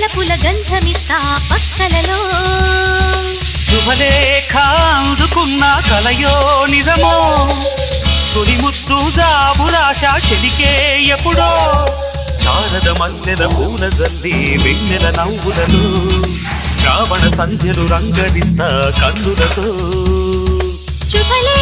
వలపుల గంధమిస్తా పక్కలలో శుభలేఖ అందుకున్న కలయో నిజమో తొలి ముద్దు జాబురాశ చెలికే ఎప్పుడో చారద మల్లెల పూల జల్లి వెన్నెల నవ్వులలో శ్రావణ సంధ్యలు రంగడిస్తా కన్నులతో శుభలే